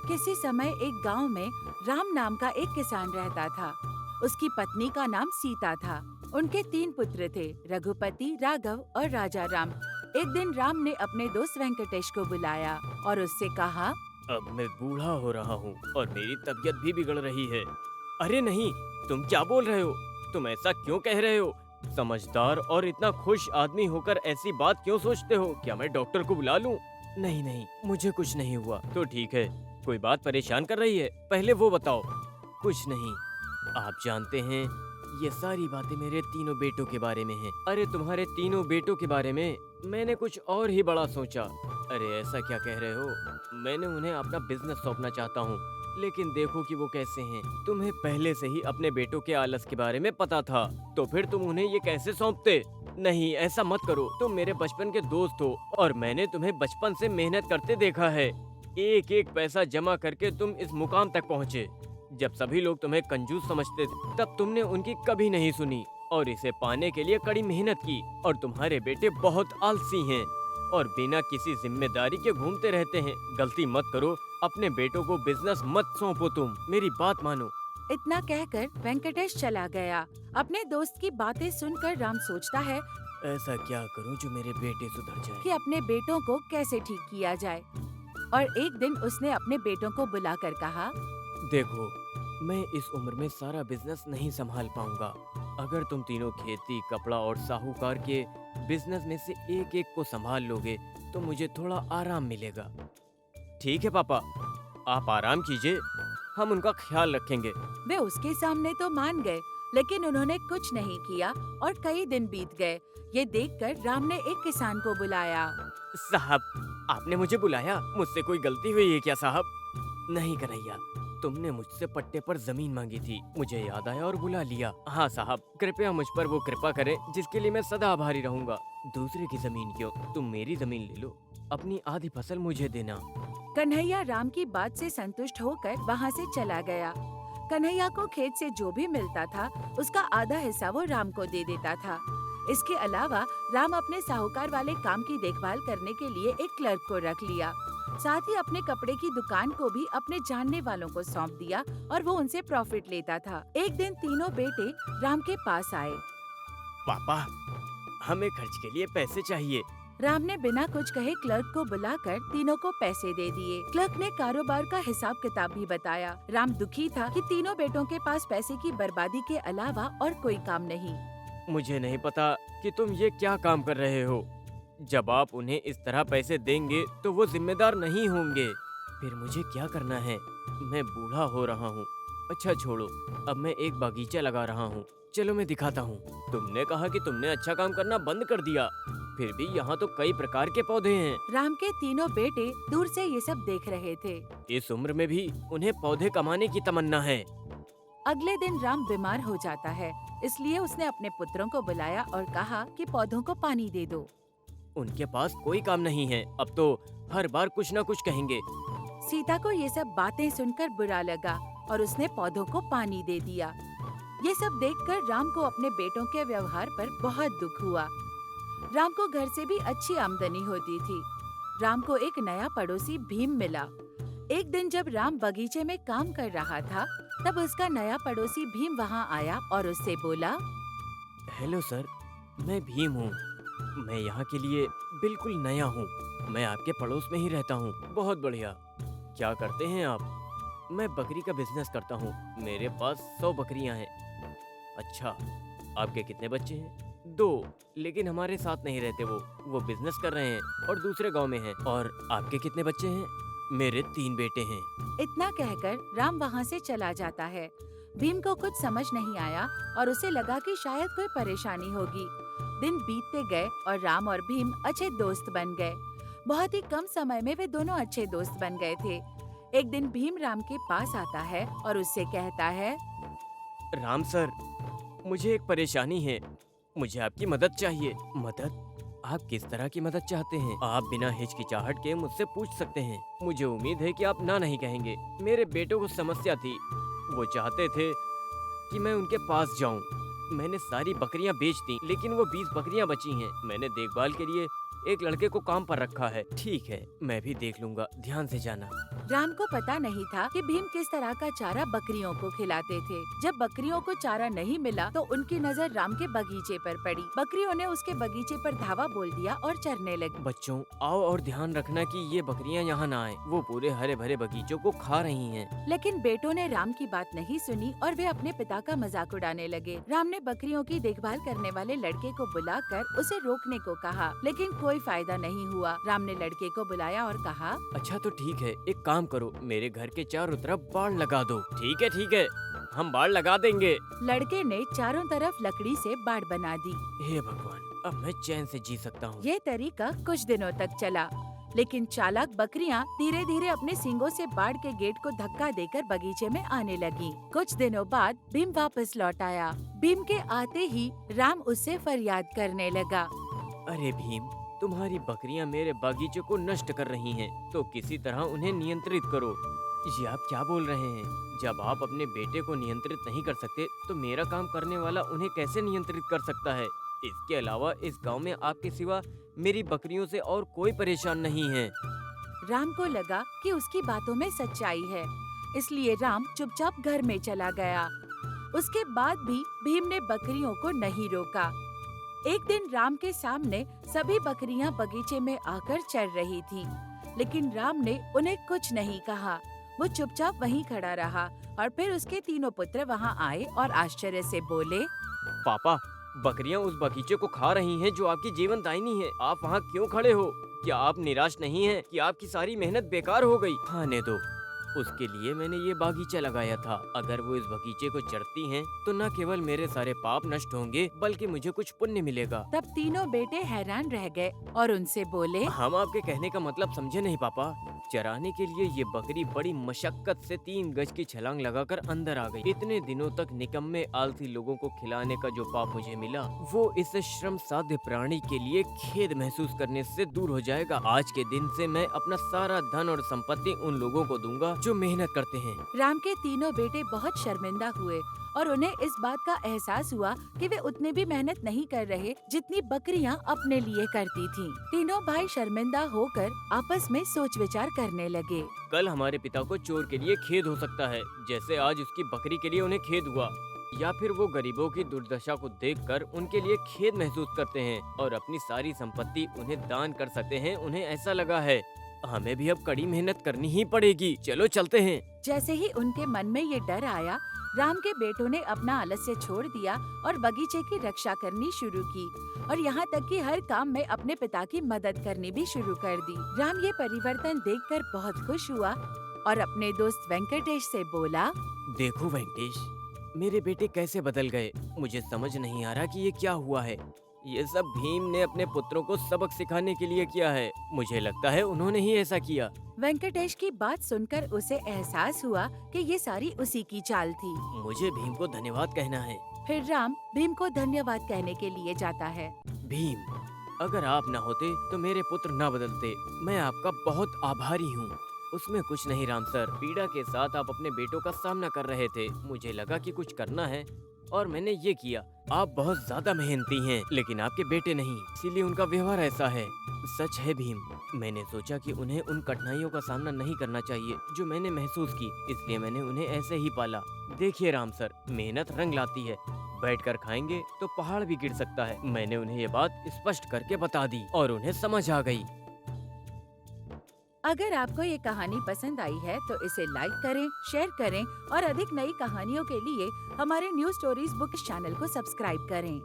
किसी समय एक गांव में राम नाम का एक किसान रहता था। उसकी पत्नी का नाम सीता था। उनके 3 पुत्र थे, रघुपति, राघव और राजा राम। एक दिन राम ने अपने दोस्त वेंकटेश को बुलाया और उससे कहा, अब मैं बूढ़ा हो रहा हूँ और मेरी तबीयत भी बिगड़ रही है। अरे नहीं, तुम क्या बोल रहे हो? तुम ऐसा क्यों कह रहे हो? समझदार और इतना खुश आदमी होकर ऐसी बात क्यों सोचते हो? क्या मैं डॉक्टर को बुला लूं? नहीं नहीं, मुझे कुछ नहीं हुआ। तो ठीक है, कोई बात परेशान कर रही है? पहले वो बताओ। कुछ नहीं। आप जानते हैं, ये सारी बातें मेरे तीनों बेटों के बारे में हैं। अरे तुम्हारे तीनों बेटों के बारे में मैंने कुछ और ही बड़ा सोचा। अरे ऐसा क्या कह रहे हो? मैंने उन्हें अपना बिजनेस सौंपना चाहता हूँ, लेकिन देखो कि वो कैसे हैं। तुम्हें पहले से ही अपने बेटों के आलस के बारे में पता था, तो फिर तुम उन्हें ये कैसे सौंपते? नहीं, ऐसा मत करो। तुम मेरे बचपन के दोस्त हो और मैंने तुम्हें बचपन से मेहनत करते देखा है। एक एक पैसा जमा करके तुम इस मुकाम तक पहुँचे। जब सभी लोग तुम्हें कंजूस समझते थे, तब तुमने उनकी कभी नहीं सुनी और इसे पाने के लिए कड़ी मेहनत की। और तुम्हारे बेटे बहुत आलसी हैं और बिना किसी जिम्मेदारी के घूमते रहते हैं। गलती मत करो, अपने बेटों को बिजनेस मत सौंपो। तुम मेरी बात मानो। इतना कहकर वेंकटेश चला गया। अपने दोस्त की बातें सुनकर राम सोचता है ऐसा क्या करूं जो मेरे बेटे सुधर कि जाए? अपने बेटों को कैसे ठीक किया जाए। और एक दिन उसने अपने बेटों को बुलाकर कहा, देखो, मैं इस उम्र में सारा बिजनेस नहीं संभाल पाऊंगा। अगर तुम तीनों खेती, कपड़ा और साहूकार के बिजनेस में से एक एक को संभाल लोगे तो मुझे थोड़ा आराम मिलेगा। ठीक है पापा, आप आराम कीजिए, हम उनका ख्याल रखेंगे। वे उसके सामने तो मान गए, लेकिन उन्होंने कुछ नहीं किया और कई दिन बीत गए। ये देखकर राम ने एक किसान को बुलाया। साहब, आपने मुझे बुलाया? मुझसे कोई गलती हुई है क्या साहब? नहीं कन्हैया, तुमने मुझसे पट्टे पर जमीन मांगी थी, मुझे याद आया और बुला लिया। हाँ साहब, कृपया मुझ पर वो कृपा करें जिसके लिए मैं सदा आभारी रहूंगा। दूसरे की जमीन क्यों, तुम मेरी जमीन ले लो, अपनी आधी फसल मुझे देना। कन्हैया राम की बात से संतुष्ट होकर वहाँ से चला गया। कन्हैया को खेत से जो भी मिलता था, उसका आधा हिस्सा वो राम को दे देता था। इसके अलावा राम अपने साहूकार वाले काम की देखभाल करने के लिए एक क्लर्क को रख लिया। साथ ही अपने कपड़े की दुकान को भी अपने जानने वालों को सौंप दिया और वो उनसे प्रॉफिट लेता था। एक दिन तीनों बेटे राम के पास आए। पापा, हमें खर्च के लिए पैसे चाहिए। राम ने बिना कुछ कहे क्लर्क को बुलाकर तीनों को पैसे दे दिए। क्लर्क ने कारोबार का हिसाब किताब भी बताया। राम दुखी था कि तीनों बेटों के पास पैसे की बर्बादी के अलावा और कोई काम नहीं। मुझे नहीं पता कि तुम ये क्या काम कर रहे हो। जब आप उन्हें इस तरह पैसे देंगे तो वो जिम्मेदार नहीं होंगे। फिर मुझे क्या करना है? मैं बूढ़ा हो रहा हूँ। अच्छा छोड़ो, अब मैं एक बागीचा लगा रहा हूँ। चलो मैं दिखाता हूँ। तुमने कहा कि तुमने अच्छा काम करना बंद कर दिया, फिर भी यहाँ तो कई प्रकार के पौधे हैं। राम के तीनों बेटे दूर से ये सब देख रहे थे। इस उम्र में भी उन्हें पौधे कमाने की तमन्ना है। अगले दिन राम बीमार हो जाता है, इसलिए उसने अपने पुत्रों को बुलाया और कहा कि पौधों को पानी दे दो। उनके पास कोई काम नहीं है, अब तो हर बार कुछ न कुछ कहेंगे। सीता को ये सब बातें सुनकर बुरा लगा और उसने पौधों को पानी दे दिया। ये सब देखकर राम को अपने बेटों के व्यवहार पर बहुत दुख हुआ। राम को घर से भी अच्छी आमदनी होती थी। राम को एक नया पड़ोसी भीम मिला। एक दिन जब राम बगीचे में काम कर रहा था, तब उसका नया पड़ोसी भीम वहाँ आया और उससे बोला, हेलो सर, मैं भीम हूँ। मैं यहाँ के लिए बिल्कुल नया हूँ। मैं आपके पड़ोस में ही रहता हूँ। बहुत बढ़िया। क्या करते हैं आप? मैं बकरी का बिजनेस करता हूँ। मेरे पास 100 बकरियाँ हैं। अच्छा, आपके कितने बच्चे हैं? 2, लेकिन हमारे साथ नहीं रहते। वो बिजनेस कर रहे हैं और दूसरे गांव में हैं। और आपके कितने बच्चे हैं? मेरे 3 बेटे हैं। इतना कहकर राम वहाँ से चला जाता है। भीम को कुछ समझ नहीं आया और उसे लगा कि शायद कोई परेशानी होगी। दिन बीतते गए और राम और भीम अच्छे दोस्त बन गए। बहुत ही कम समय में वे दोनों अच्छे दोस्त बन गए थे। एक दिन भीम राम के पास आता है और उससे कहता है, राम सर, मुझे एक परेशानी है। मुझे आपकी मदद चाहिए। मदद? आप किस तरह की मदद चाहते हैं? आप बिना हिचकिचाहट के मुझसे पूछ सकते हैं। मुझे उम्मीद है कि आप ना नहीं कहेंगे। मेरे बेटों को समस्या थी। वो चाहते थे कि मैं उनके पास जाऊं। मैंने सारी बकरियां बेच दी, लेकिन वो 20 बकरियां बची हैं। मैंने देखभाल के लिए एक लड़के को काम पर रखा है। ठीक है, मैं भी देख लूंगा, ध्यान से जाना। राम को पता नहीं था कि भीम किस तरह का चारा बकरियों को खिलाते थे। जब बकरियों को चारा नहीं मिला तो उनकी नजर राम के बगीचे पर पड़ी। बकरियों ने उसके बगीचे पर धावा बोल दिया और चरने लगी। बच्चों, आओ और ध्यान रखना कि ये बकरियां यहाँ ना आए। वो पूरे हरे भरे बगीचों को खा रही हैं। लेकिन बेटों ने राम की बात नहीं सुनी और वे अपने पिता का मजाक उड़ाने लगे। राम ने बकरियों की देखभाल करने वाले लड़के को बुलाकर उसे रोकने को कहा, लेकिन कोई फायदा नहीं हुआ। राम ने लड़के को बुलाया और कहा, अच्छा तो ठीक है, एक काम करो, मेरे घर के चारों तरफ बाड़ लगा दो। ठीक है, हम बाड़ लगा देंगे। लड़के ने चारों तरफ लकड़ी से बाड़ बना दी। हे भगवान, अब मैं चैन से जी सकता हूँ। ये तरीका कुछ दिनों तक चला, लेकिन चालाक बकरियां धीरे धीरे अपने सींगों से बाड़ के गेट को धक्का देकर बगीचे में आने लगी। कुछ दिनों बाद भीम वापस लौट आया। भीम के आते ही राम उससे फरियाद करने लगा। अरे भीम, तुम्हारी बकरियां मेरे बागीचे को नष्ट कर रही हैं, तो किसी तरह उन्हें नियंत्रित करो। ये आप क्या बोल रहे हैं? जब आप अपने बेटे को नियंत्रित नहीं कर सकते, तो मेरा काम करने वाला उन्हें कैसे नियंत्रित कर सकता है? इसके अलावा इस गांव में आपके सिवा मेरी बकरियों से और कोई परेशान नहीं है। राम को लगा कि उसकी बातों में सच्चाई है, इसलिए राम चुपचाप घर में चला गया। उसके बाद भी भीम ने बकरियों को नहीं रोका। एक दिन राम के सामने सभी बकरियां बगीचे में आकर चर रही थीं, लेकिन राम ने उन्हें कुछ नहीं कहा। वो चुपचाप वहीं खड़ा रहा और फिर उसके तीनों पुत्र वहां आए और आश्चर्य से बोले, पापा, बकरियां उस बगीचे को खा रही हैं जो आपकी जीवन दायिनी है। आप वहाँ क्यों खड़े हो? क्या आप निराश नहीं हैं कि आपकी सारी मेहनत बेकार हो गई? खाने दो, उसके लिए मैंने ये बागीचा लगाया था। अगर वो इस बगीचे को चरती हैं, तो न केवल मेरे सारे पाप नष्ट होंगे, बल्कि मुझे कुछ पुण्य मिलेगा। तब तीनों बेटे हैरान रह गए और उनसे बोले, हम आपके कहने का मतलब समझे नहीं पापा। चराने के लिए ये बकरी बड़ी मशक्कत से 3 गज की छलांग लगाकर अंदर आ गई। इतने दिनों तक निकम्मे आलसी लोगों को खिलाने का जो पाप मुझे मिला, वो इस श्रम साध्य प्राणी के लिए खेद महसूस करने से दूर हो जाएगा। आज के दिन से मैं अपना सारा धन और संपत्ति उन लोगों को दूंगा जो मेहनत करते हैं। राम के तीनों बेटे बहुत शर्मिंदा हुए और उन्हें इस बात का एहसास हुआ कि वे उतने भी मेहनत नहीं कर रहे जितनी बकरियां अपने लिए करती थीं। तीनों भाई शर्मिंदा होकर आपस में सोच विचार करने लगे। कल हमारे पिता को चोर के लिए खेद हो सकता है, जैसे आज उसकी बकरी के लिए उन्हें खेद हुआ। या फिर वो गरीबों की दुर्दशा को देखकर उनके लिए खेद महसूस करते हैं और अपनी सारी संपत्ति उन्हें दान कर सकते हैं। उन्हें ऐसा लगा है, हमें भी अब कड़ी मेहनत करनी ही पड़ेगी। चलो चलते हैं। जैसे ही उनके मन में ये डर आया, राम के बेटों ने अपना आलस्य छोड़ दिया और बगीचे की रक्षा करनी शुरू की और यहाँ तक कि हर काम में अपने पिता की मदद करनी भी शुरू कर दी। राम ये परिवर्तन देखकर बहुत खुश हुआ और अपने दोस्त वेंकटेश से बोला, देखो वेंकटेश, मेरे बेटे कैसे बदल गए। मुझे समझ नहीं आ रहा कि ये क्या हुआ है। ये सब भीम ने अपने पुत्रों को सबक सिखाने के लिए किया है। मुझे लगता है उन्होंने ही ऐसा किया। वेंकटेश की बात सुनकर उसे एहसास हुआ कि ये सारी उसी की चाल थी। मुझे भीम को धन्यवाद कहना है। फिर राम भीम को धन्यवाद कहने के लिए जाता है। भीम, अगर आप न होते तो मेरे पुत्र न बदलते। मैं आपका बहुत आभारी हूँ। उसमें कुछ नहीं राम सर, पीड़ा के साथ आप अपने बेटों का सामना कर रहे थे। मुझे लगा कि कुछ करना है और मैंने ये किया। आप बहुत ज्यादा मेहनती हैं, लेकिन आपके बेटे नहीं, इसीलिए उनका व्यवहार ऐसा है। सच है भीम, मैंने सोचा कि उन्हें उन कठिनाइयों का सामना नहीं करना चाहिए जो मैंने महसूस की, इसलिए मैंने उन्हें ऐसे ही पाला। देखिए राम सर, मेहनत रंग लाती है। बैठकर खाएंगे तो पहाड़ भी गिर सकता है। मैंने उन्हें ये बात स्पष्ट करके बता दी और उन्हें समझ आ गई। अगर आपको ये कहानी पसंद आई है तो इसे लाइक करें, शेयर करें और अधिक नई कहानियों के लिए हमारे न्यू स्टोरीज बुक चैनल को सब्सक्राइब करें।